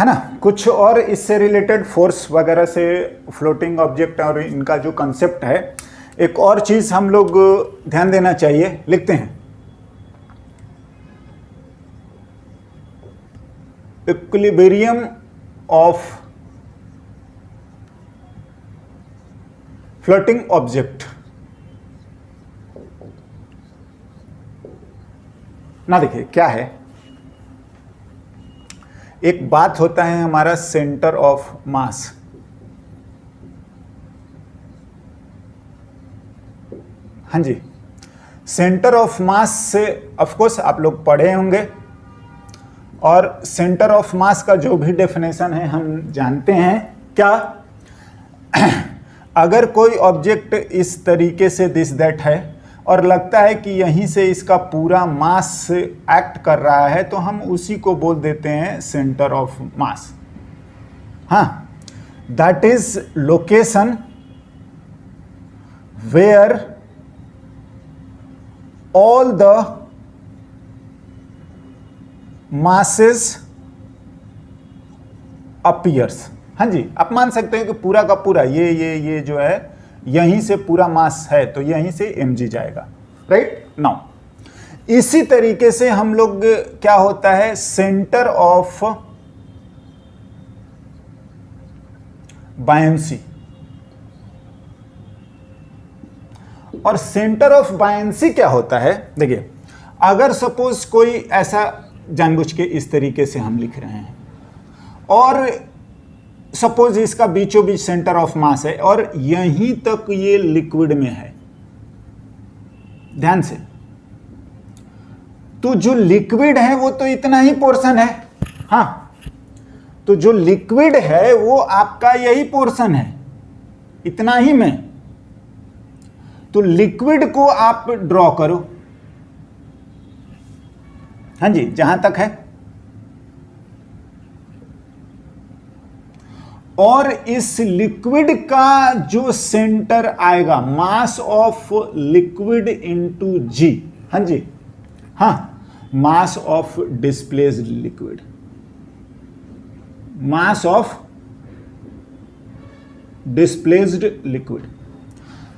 है ना। कुछ और इससे रिलेटेड फोर्स वगैरह से, फ्लोटिंग ऑब्जेक्ट और इनका जो कंसेप्ट है, एक और चीज हम लोग ध्यान देना चाहिए, लिखते हैं इक्विलिब्रियम ऑफ फ्लोटिंग ऑब्जेक्ट। ना देखिए क्या है, एक बात होता है हमारा सेंटर ऑफ मास, हाँ जी, सेंटर ऑफ मास से ऑफ कोर्स आप लोग पढ़े होंगे, और सेंटर ऑफ मास का जो भी डेफिनेशन है हम जानते हैं। क्या, अगर कोई ऑब्जेक्ट इस तरीके से दिस दैट है और लगता है कि यहीं से इसका पूरा मास एक्ट कर रहा है, तो हम उसी को बोल देते हैं सेंटर ऑफ मास। हाँ, that is location where all the masses appears। हाँ जी, आप मान सकते हैं कि पूरा का पूरा ये जो है यहीं से पूरा मास है, तो यहीं से mg जाएगा, राइट नाउ। इसी तरीके से हम लोग क्या होता है, सेंटर ऑफ बायंसी, और सेंटर ऑफ बायंसी क्या होता है, देखिए अगर सपोज कोई ऐसा जानबूझ के इस तरीके से हम लिख रहे हैं, और सपोज इसका बीचों बीच सेंटर ऑफ मास है और यहीं तक ये लिक्विड में है, ध्यान से, तो जो लिक्विड है वो तो इतना ही पोर्शन है। हाँ, तो जो लिक्विड है वो आपका यही पोर्शन है, इतना ही में। तो लिक्विड को आप ड्रॉ करो, हाँ जी, जहां तक है, और इस लिक्विड का जो सेंटर आएगा, मास ऑफ लिक्विड इनटू जी, हाँ जी, हाँ, mass of displaced liquid, mass of displaced liquid,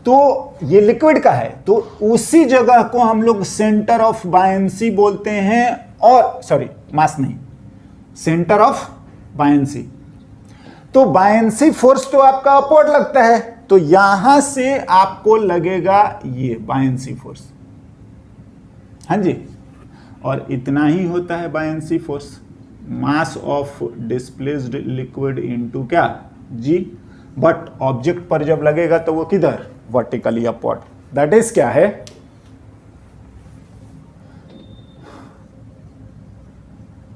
तो ये लिक्विड का है, तो उसी जगह को हम लोग सेंटर ऑफ बायंसी बोलते हैं, और सॉरी मास नहीं, सेंटर ऑफ बायंसी। तो बायंसी फोर्स तो आपका अपवर्ड लगता है, तो यहां से आपको लगेगा ये बायंसी फोर्स, हाँ जी, और इतना ही होता है buoyancy force, mass of displaced liquid into क्या, जी। बट ऑब्जेक्ट पर जब लगेगा तो वो किधर, वर्टिकली अपवर्ड, दैट इज क्या है,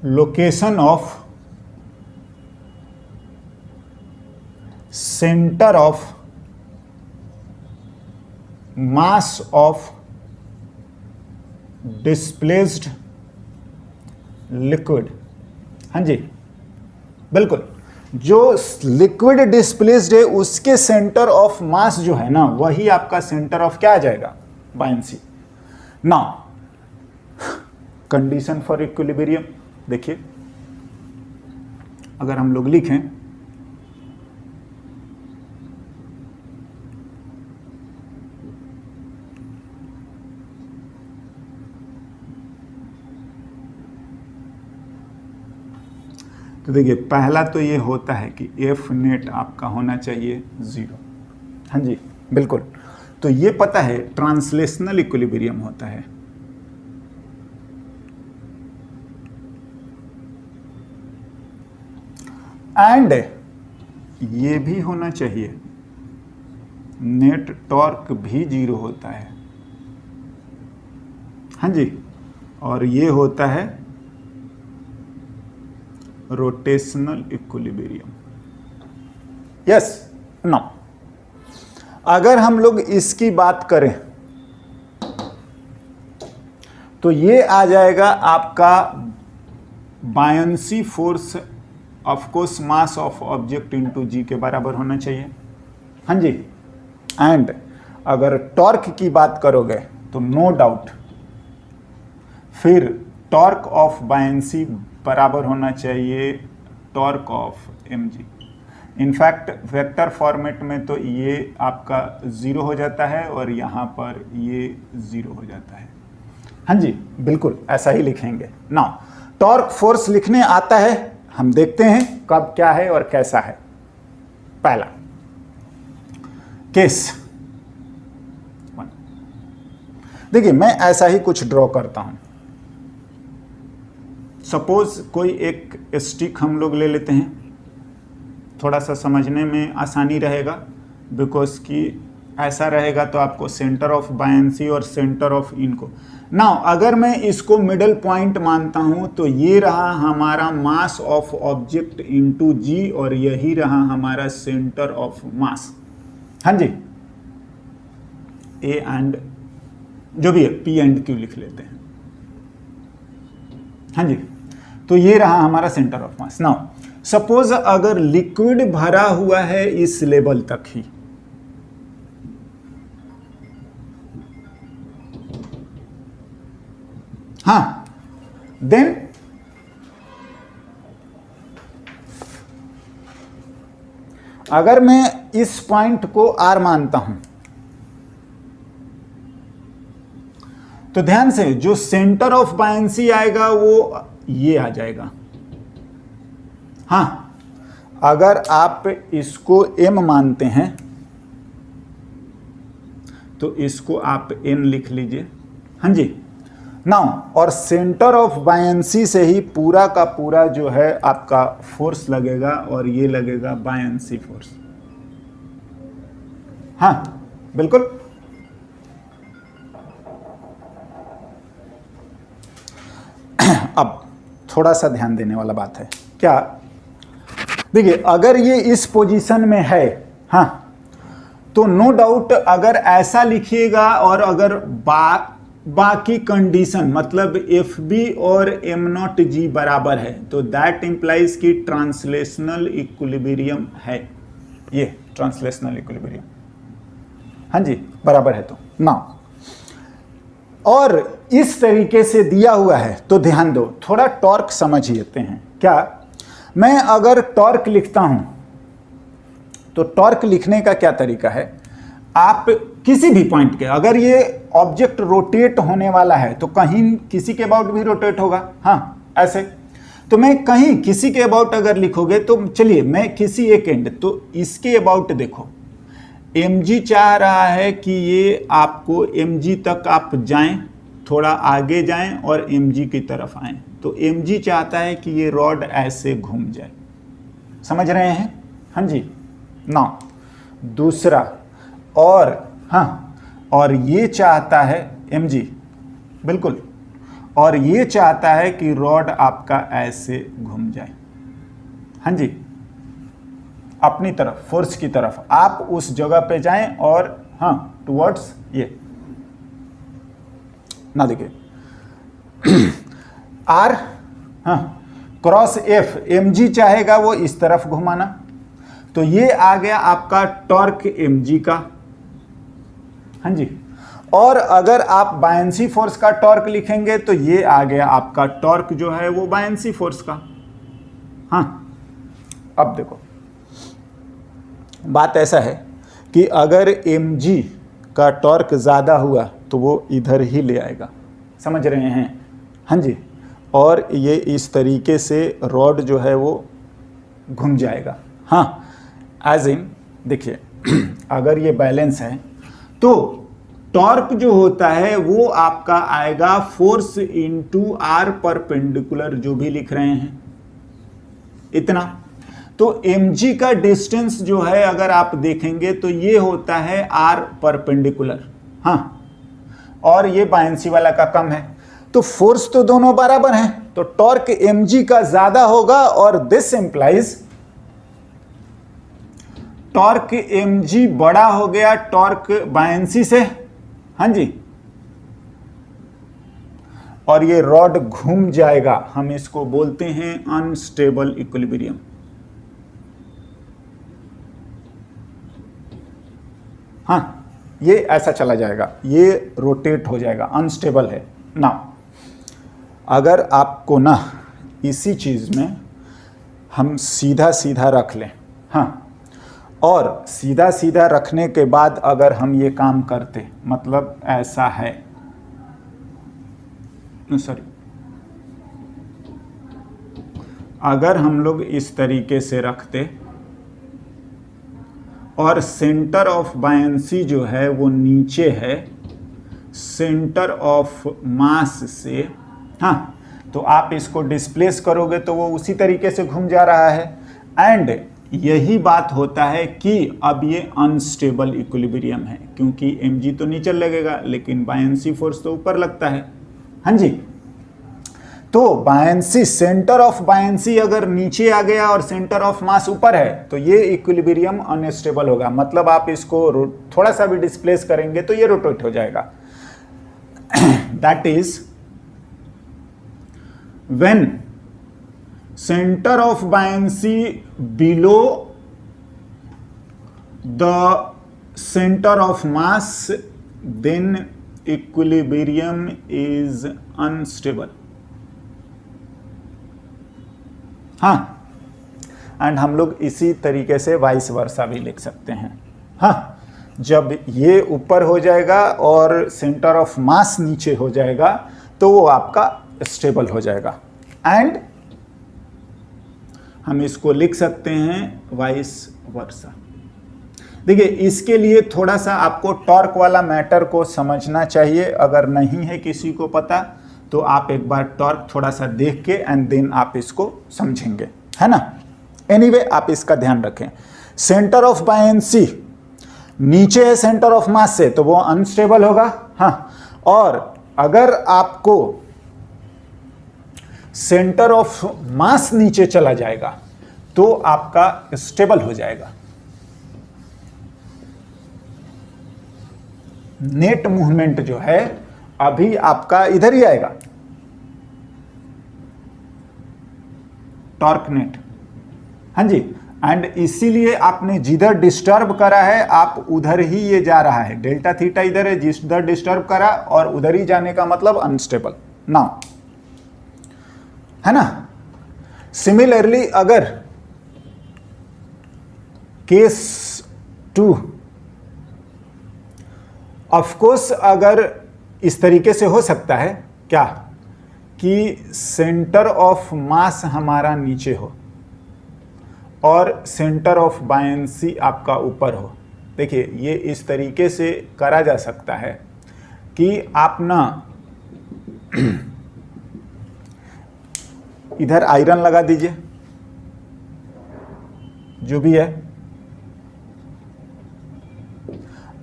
location of centre of mass of displaced liquid, हाँ जी, बिल्कुल, जो लिक्विड डिस्प्लेस्ड है उसके सेंटर ऑफ मास जो है ना, वही आपका सेंटर ऑफ क्या आ जाएगा, buoyancy. Now condition for equilibrium, देखिए अगर हम लोग लिखें, तो देखिए पहला तो ये होता है कि एफ नेट आपका होना चाहिए 0, हाँ जी, बिल्कुल, तो ये पता है ट्रांसलेशनल इक्विलिब्रियम होता है, एंड ये भी होना चाहिए नेट टॉर्क भी 0 होता है, हाँ जी, और ये होता है रोटेशनल इक्विलिब्रियम। यस, नो, अगर हम लोग इसकी बात करें तो ये आ जाएगा आपका buoyancy force, of course mass of object into g के बराबर होना चाहिए, हाँ जी, एंड अगर टॉर्क की बात करोगे तो नो डाउट फिर टॉर्क ऑफ बायंसी बराबर होना चाहिए torque of mg। In fact vector format में तो ये आपका 0 हो जाता है और यहाँ पर ये 0 हो जाता है। हाँ जी, बिल्कुल ऐसा ही लिखेंगे। नाउ टॉर्क फोर्स लिखने आता है, हम देखते हैं कब क्या है और कैसा है। पहला केस 1, देखिए मैं ऐसा ही कुछ ड्रॉ करता हूं। सपोज कोई एक स्टिक हम लोग ले लेते हैं, थोड़ा सा समझने में आसानी रहेगा, बिकॉज कि ऐसा रहेगा तो आपको सेंटर ऑफ बायंसी और सेंटर ऑफ इनको। नाउ अगर मैं इसको मिडल पॉइंट मानता हूं तो ये रहा हमारा मास ऑफ ऑब्जेक्ट इनटू जी और यही रहा हमारा सेंटर ऑफ मास। हाँ जी, ए एंड जो भी है पी एंड क्यू लिख लेते हैं। हाँ जी, तो ये रहा हमारा centre of mass. Now suppose अगर लिक्विड भरा हुआ है इस लेवल तक ही, हाँ, देन अगर मैं इस पॉइंट को आर मानता हूं तो ध्यान से जो सेंटर ऑफ बायंसी आएगा वो ये आ जाएगा। हाँ, अगर आप इसको m मानते हैं तो इसको आप n लिख लीजिए। हाँ जी, नाउ और सेंटर ऑफ बायंसी से ही पूरा का पूरा जो है आपका फोर्स लगेगा और ये लगेगा बायंसी फोर्स। हाँ बिल्कुल। अब थोड़ा सा ध्यान देने वाला बात है क्या, देखिए अगर ये इस पोजीशन में है, हाँ, तो नो डाउट अगर ऐसा लिखिएगा और अगर बाकी कंडीशन मतलब एफ बी और एम नॉट जी बराबर है तो दैट इंप्लाइज कि ट्रांसलेशनल इक्विलिब्रियम है। ये ट्रांसलेशनल इक्विलिब्रियम, हाँ जी, बराबर है। तो ना और इस तरीके से दिया हुआ है तो ध्यान दो, थोड़ा टॉर्क समझ लेते हैं। क्या, मैं अगर टॉर्क लिखता हूं तो टॉर्क लिखने का क्या तरीका है, आप किसी भी पॉइंट के, अगर ये ऑब्जेक्ट रोटेट होने वाला है तो कहीं किसी के अबाउट भी रोटेट होगा। हाँ ऐसे, तो मैं कहीं किसी के अबाउट अगर लिखोगे तो चलिए मैं किसी एक एंड, तो इसके अबाउट देखो mg चाह रहा है कि ये आपको mg तक आप जाएं, थोड़ा आगे जाएं और mg की तरफ आएं, तो mg चाहता है कि ये रॉड ऐसे घूम जाए। समझ रहे हैं? हाँ जी। ना दूसरा, और हाँ, और ये चाहता है mg, बिल्कुल, और ये चाहता है कि रॉड आपका ऐसे घूम जाए। हाँ जी, अपनी तरफ, फोर्स की तरफ आप उस जगह पे जाएं और हाँ टुवर्ड्स ये ना, देखिए आर, हाँ, क्रॉस एफ, mg चाहेगा वो इस तरफ घुमाना, तो ये आ गया आपका टॉर्क mg का। हाँ जी, और अगर आप बायंसी फोर्स का टॉर्क लिखेंगे तो ये आ गया आपका टॉर्क जो है वो बायंसी फोर्स का। हाँ, अब देखो बात ऐसा है कि अगर mg का टॉर्क ज़्यादा हुआ तो वो इधर ही ले आएगा। समझ रहे हैं? हाँ जी, और ये इस तरीके से रॉड जो है वो घूम जाएगा। हाँ, एज इन देखिए अगर ये बैलेंस है तो टॉर्क जो होता है वो आपका आएगा फोर्स इनटू आर परपेंडिकुलर, जो भी लिख रहे हैं इतना। तो mg का डिस्टेंस जो है अगर आप देखेंगे तो ये होता है r परपेंडिकुलर। हाँ, और ये बायंसी वाला का कम है, तो फोर्स तो दोनों बराबर हैं, तो टॉर्क mg का ज्यादा होगा और दिस इंप्लाइज टॉर्क mg बड़ा हो गया टॉर्क बायंसी से। हाँ जी, और ये रॉड घूम जाएगा, हम इसको बोलते हैं अनस्टेबल इक्विलिब्रियम। हाँ, ये ऐसा चला जाएगा, ये रोटेट हो जाएगा, अनस्टेबल है ना। अगर आपको ना इसी चीज में हम सीधा सीधा रख लें, हाँ, और सीधा सीधा रखने के बाद अगर हम ये काम करते, मतलब ऐसा है, सॉरी, अगर हम लोग इस तरीके से रखते और सेंटर ऑफ बायंसी जो है वो नीचे है सेंटर ऑफ मास से, हाँ, तो आप इसको डिस्प्लेस करोगे तो वो उसी तरीके से घूम जा रहा है। एंड यही बात होता है कि अब ये अनस्टेबल इक्विलिब्रियम है, क्योंकि mg तो नीचे लगेगा लेकिन बायंसी फोर्स तो ऊपर लगता है। हाँ जी, तो बायंसी, सेंटर ऑफ बायंसी अगर नीचे आ गया और सेंटर ऑफ मास ऊपर है तो ये इक्विलिब्रियम अनस्टेबल होगा, मतलब आप इसको थोड़ा सा भी डिस्प्लेस करेंगे तो ये रोटेट हो जाएगा। That is when center of buoyancy below the center of mass, then equilibrium is unstable। हाँ, एंड हम लोग इसी तरीके से वाइस वर्सा भी लिख सकते हैं। हाँ, जब ये ऊपर हो जाएगा और सेंटर ऑफ मास नीचे हो जाएगा तो वो आपका स्टेबल हो जाएगा। एंड हम इसको लिख सकते हैं वाइस वर्सा। देखिए, इसके लिए थोड़ा सा आपको टॉर्क वाला मैटर को समझना चाहिए, अगर नहीं है किसी को पता तो आप एक बार टॉर्क थोड़ा सा देख के एंड देन आप इसको समझेंगे, है ना। एनीवे, आप इसका ध्यान रखें। सेंटर ऑफ बायंसी नीचे है सेंटर ऑफ मास से तो वो अनस्टेबल होगा, हाँ, और अगर आपको सेंटर ऑफ मास नीचे चला जाएगा तो आपका स्टेबल हो जाएगा। नेट मूवमेंट जो है अभी आपका इधर ही आएगा, टॉर्क नेट। हाँ जी, एंड इसीलिए आपने जिधर डिस्टर्ब करा है आप उधर ही ये जा रहा है, डेल्टा थीटा इधर है, जिधर डिस्टर्ब करा और उधर ही जाने का मतलब अनस्टेबल। नाउ, है ना। सिमिलरली अगर केस 2, ऑफ कोर्स अगर इस तरीके से हो सकता है क्या कि सेंटर ऑफ मास हमारा नीचे हो और सेंटर ऑफ बायंसी आपका ऊपर हो। देखिए, ये इस तरीके से करा जा सकता है कि आप ना इधर आयरन लगा दीजिए, जो भी है,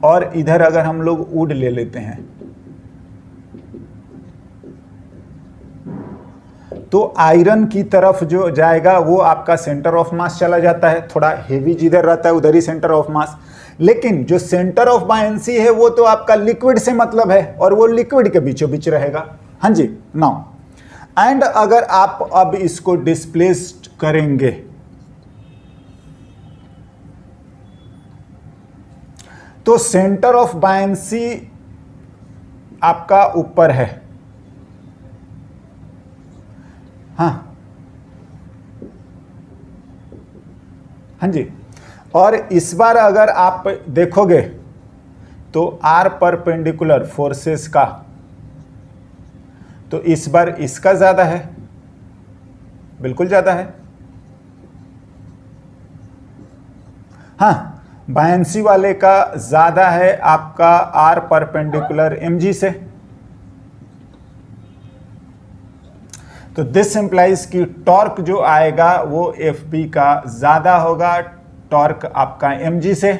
और इधर अगर हम लोग वुड ले लेते हैं तो आयरन की तरफ जो जाएगा वो आपका सेंटर ऑफ मास चला जाता है, थोड़ा हेवी जिधर रहता है उधर ही सेंटर ऑफ मास। लेकिन जो सेंटर ऑफ बायंसी है वो तो आपका लिक्विड से मतलब है और वो लिक्विड के बीचों बीच रहेगा। हाँ जी, नाउ एंड अगर आप अब इसको डिस्प्लेस्ड करेंगे तो सेंटर ऑफ बायंसी आपका ऊपर है, हाँ, हाँ जी, और इस बार अगर आप देखोगे तो आर परपेंडिकुलर फोर्सेस का, तो इस बार इसका ज्यादा है, बिल्कुल ज्यादा है। हाँ, बायंसी वाले का ज्यादा है आपका आर परपेंडिकुलर mg से। तो दिस इंप्लाइज कि टॉर्क जो आएगा वो Fb का ज्यादा होगा टॉर्क आपका mg से।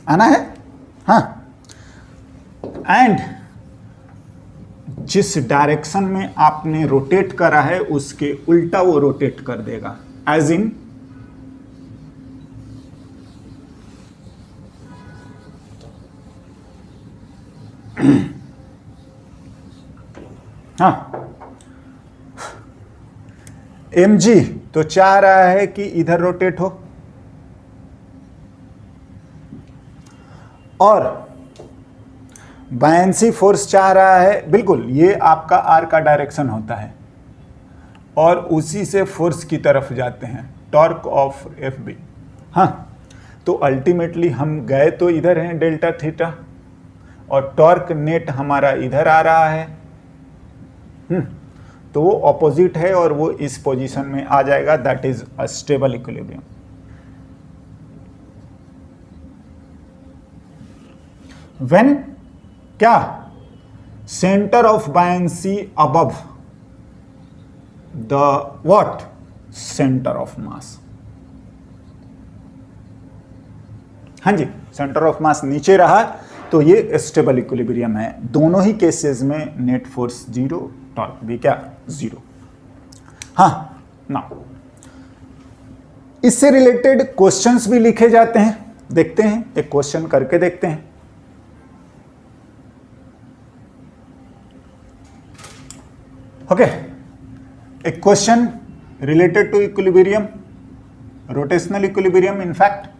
आना है, हाँ, एंड जिस डायरेक्शन में आपने रोटेट करा है उसके उल्टा वो रोटेट कर देगा, एज इन हाँ, mg तो चाह रहा है कि इधर रोटेट हो और बायंसी फोर्स चाह रहा है, बिल्कुल ये आपका आर का डायरेक्शन होता है, और उसी से फोर्स की तरफ जाते हैं, टॉर्क ऑफ एफ बी। हाँ, तो अल्टीमेटली हम गए तो इधर हैं डेल्टा थीटा, और टॉर्क नेट हमारा इधर आ रहा है। तो वो ऑपोजिट है और वो इस पोजीशन में आ जाएगा, that is a stable equilibrium. When क्या, centre of buoyancy above the what, centre of mass. हाँ जी, सेंटर ऑफ मास नीचे रहा तो ये स्टेबल इक्विलिब्रियम है। दोनों ही केसेस में नेट फोर्स जीरो, टॉर्क भी क्या, जीरो। हाँ, नाउ इससे रिलेटेड क्वेश्चंस भी लिखे जाते हैं, देखते हैं, एक क्वेश्चन करके देखते हैं। ओके, एक question related to equilibrium, rotational equilibrium in fact.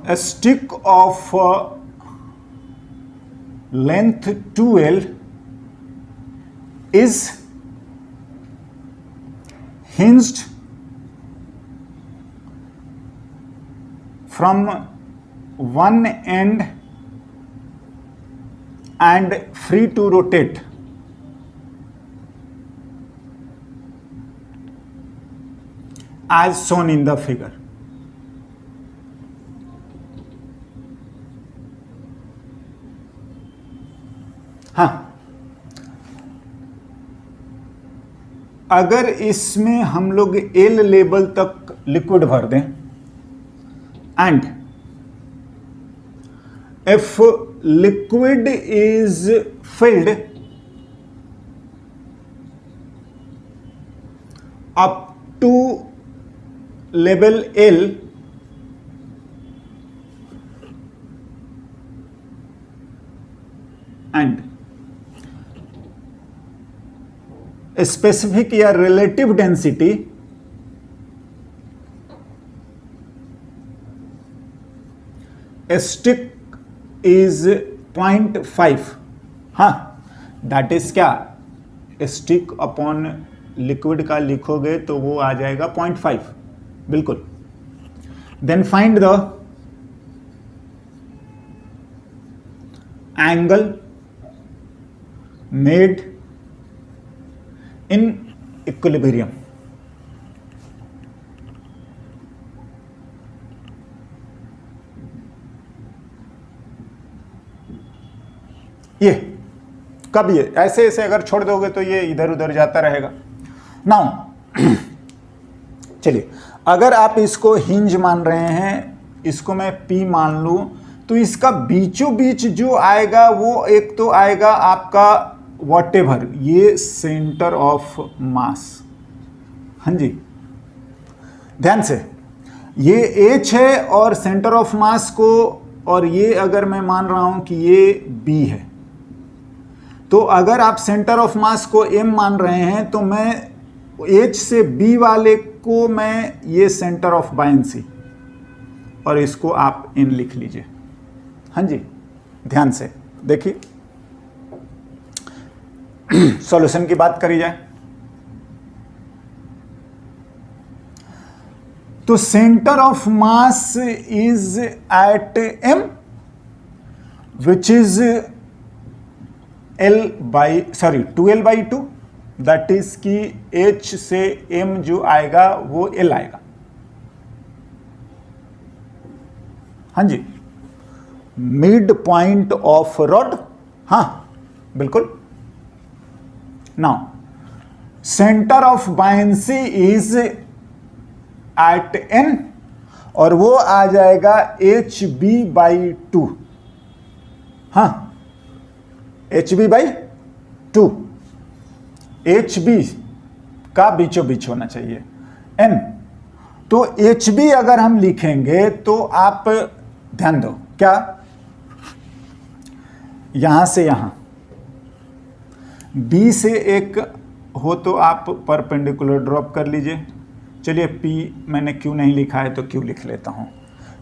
A stick of length 2L is hinged from one end and free to rotate as shown in the figure. हाँ, अगर इसमें हम लोग एल लेवल तक लिक्विड भर दें and if liquid is filled up to level L and specific या relative density stick is 0.5. हाँ, that is क्या, stick upon liquid का लिखोगे तो वो आ जाएगा 0.5, बिल्कुल। then find the angle made in equilibrium। ये कब, ये ऐसे ऐसे अगर छोड़ दोगे तो ये इधर उधर जाता रहेगा। नाउ चलिए, अगर आप इसको हिंज मान रहे हैं, इसको मैं P मान लूं, तो इसका बीचों बीच जो आएगा वो एक तो आएगा आपका वॉटेवर, ये सेंटर ऑफ मास। हाँ जी, ध्यान से, ये H है और सेंटर ऑफ मास को, और ये अगर मैं मान रहा हूं कि ये B है, तो अगर आप सेंटर ऑफ मास को M मान रहे हैं तो मैं H से B वाले को मैं ये सेंटर ऑफ बायंसी, और इसको आप N लिख लीजिए। हाँ जी, ध्यान से देखिए, सॉल्यूशन की बात करी जाए तो centre of mass is at M, which is 2L/2, that is कि H से M जो आएगा वो L आएगा। हाँ जी, मिड पॉइंट ऑफ रॉड। हाँ बिल्कुल। Now centre of buoyancy is at n, और वो आ जाएगा HB/2। हाँ, HB/2, HB का बीचों बीच होना चाहिए n। तो HB अगर हम लिखेंगे तो आप ध्यान दो, क्या यहां से यहां B से एक हो तो आप परपेंडिकुलर ड्रॉप कर लीजिए। चलिए P मैंने क्यों नहीं लिखा है तो क्यों लिख लेता हूं।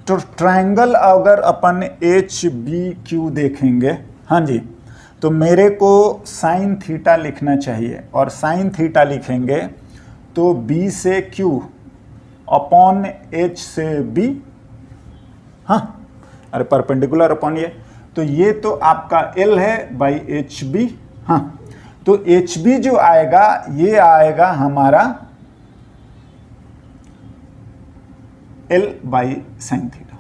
तो ट्रायंगल अगर अपन HBQ देखेंगे, हाँ जी, तो मेरे को साइन थीटा लिखना चाहिए, और साइन थीटा लिखेंगे तो B से Q अपॉन H से B, हाँ, अरे परपेंडिकुलर अपॉन ये, तो ये तो आपका L है बाई HB। हाँ, तो HB जो आएगा ये आएगा हमारा L/sin थीटा,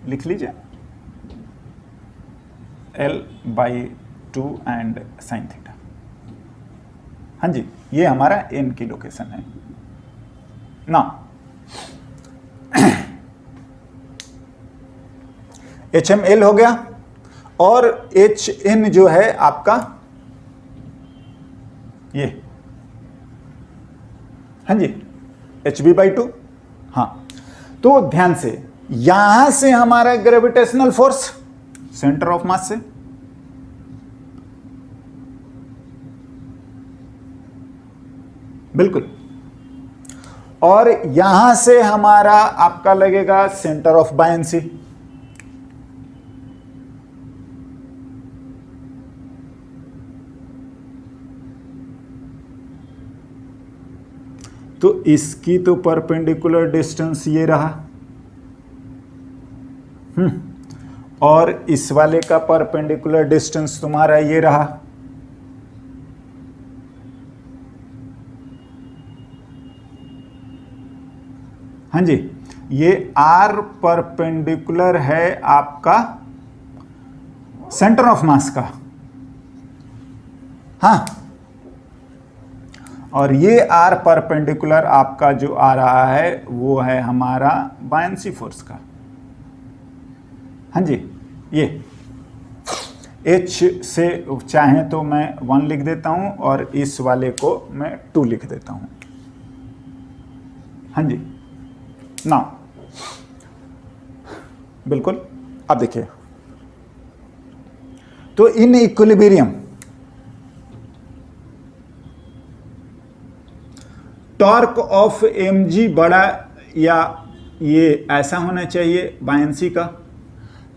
लिख लीजिए L/2 एंड sin थीटा। हाँ जी, ये हमारा n की लोकेशन है ना। HML हो गया, और HN जो है आपका ये, हाँ जी, HB/2। हाँ, तो ध्यान से यहां से हमारा ग्रेविटेशनल फोर्स सेंटर ऑफ मास से, बिल्कुल, और यहां से हमारा आपका लगेगा सेंटर ऑफ बायंसी। तो इसकी तो परपेंडिकुलर डिस्टेंस ये रहा, और इस वाले का परपेंडिकुलर डिस्टेंस तुम्हारा ये रहा। हाँ जी, ये R परपेंडिकुलर है आपका सेंटर ऑफ मास का, हाँ, और ये R परपेंडिकुलर आपका जो आ रहा है वो है हमारा बायंसी फोर्स का। हाँ जी, ये H से चाहें तो मैं 1 लिख देता हूं, और इस वाले को मैं 2 लिख देता हूं। हाँ जी, ना बिल्कुल। अब देखिए, तो in equilibrium torque of mg बड़ा, या ये ऐसा होना चाहिए बायंसी का,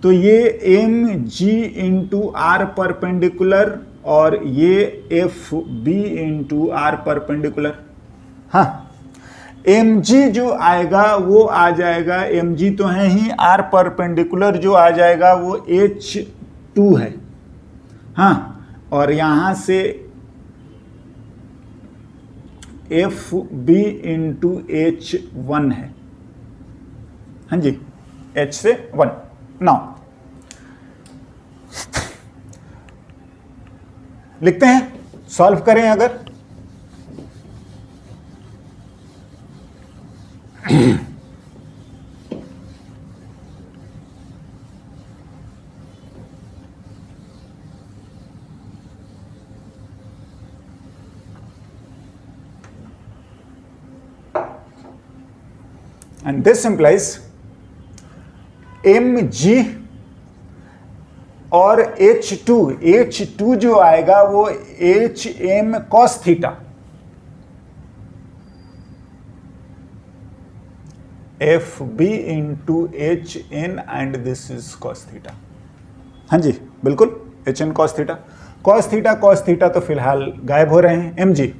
तो ये mg इंटू आर परपेंडिकुलर, और ये fb इंटू आर परपेंडिकुलर। हाँ, mg जो आएगा वो आ जाएगा, mg तो है ही, आर परपेंडिकुलर जो आ जाएगा वो h2 है। हाँ, और यहां से fb इंटू h1 है। हाँ जी, h से 1। नाउ लिखते हैं, सॉल्व करें अगर, and this implies mg और h2 जो आएगा वो hm cos theta, fb into hn and this is cos theta. हाँ जी, बिल्कुल, hn cos theta. cos theta तो फिलहाल गायब हो रहे हैं। mg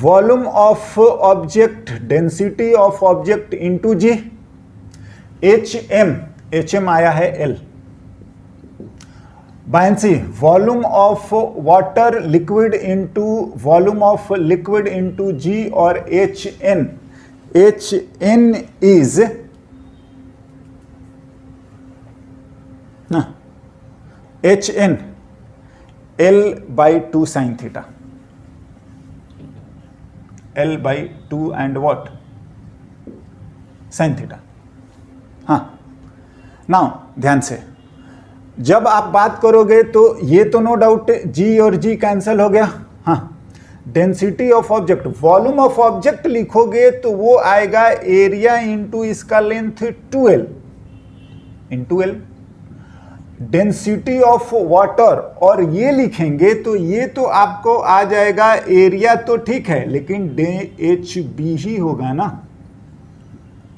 volume of object, density of object into g, hm आया है L। Buoyancy volume of water liquid into volume of liquid into g, और hn is hn L/2 sin theta, L/2 and what sine theta. हाँ, now ध्यान से जब आप बात करोगे तो ये तो नो डाउट जी और जी कैंसिल हो गया। हाँ, density of object, volume of object लिखोगे तो वो आएगा एरिया इंटू इसका length 2L into L। Density of water और ये लिखेंगे तो ये तो आपको आ जाएगा एरिया तो ठीक है, लेकिन HB ही होगा ना,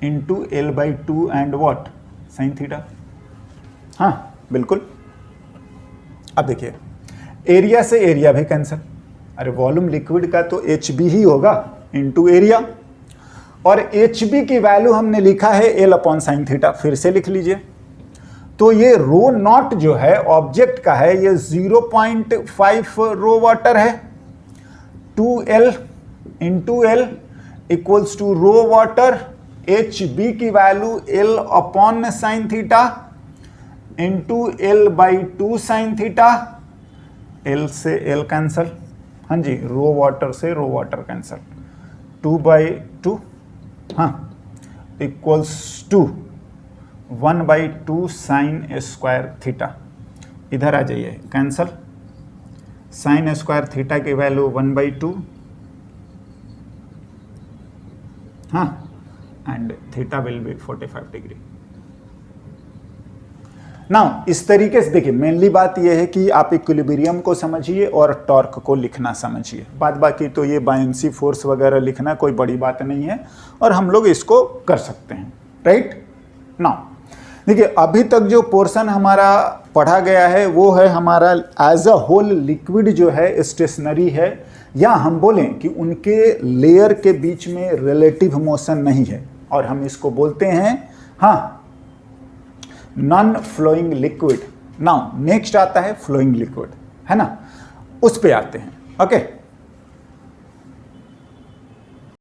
into L/2 and what sign theta. हाँ बिल्कुल। अब देखिए एरिया से एरिया भी कैंसिल, अरे वॉल्यूम लिक्विड का तो HB ही होगा इंटू एरिया, और HB की वैल्यू हमने लिखा है L/sin थीटा। फिर से लिख लीजिए, तो ये रो नॉट जो है ऑब्जेक्ट का है, ये 0.5 रो वाटर है, 2L into L equals to rho water, HB की value L/sin theta into L/2 sine theta, L से L कैंसल, हाँ जी, रो वाटर से रो वाटर कैंसल, 2/2 हाँ equals to 1/2 sine square theta. इधर आ जाइए, कैंसल, साइन स्क्वायर थीटा की वैल्यू 1/2 हाँ, and theta will be 45 degree. Now इस तरीके से देखिए, मेनली बात यह है कि आप इक्विलिब्रियम को समझिए और टॉर्क को लिखना समझिए, बाद बाकी तो ये बायंसी फोर्स वगैरह लिखना कोई बड़ी बात नहीं है और हम लोग इसको कर सकते हैं, राइट। नाउ देखिए अभी तक जो पोर्शन हमारा पढ़ा गया है वो है हमारा एज अ होल लिक्विड जो है स्टेशनरी है, या हम बोलें कि उनके लेयर के बीच में रिलेटिव मोशन नहीं है, और हम इसको बोलते हैं हाँ non flowing liquid. Now next आता है फ्लोइंग लिक्विड, है ना, उस पे आते हैं। ओके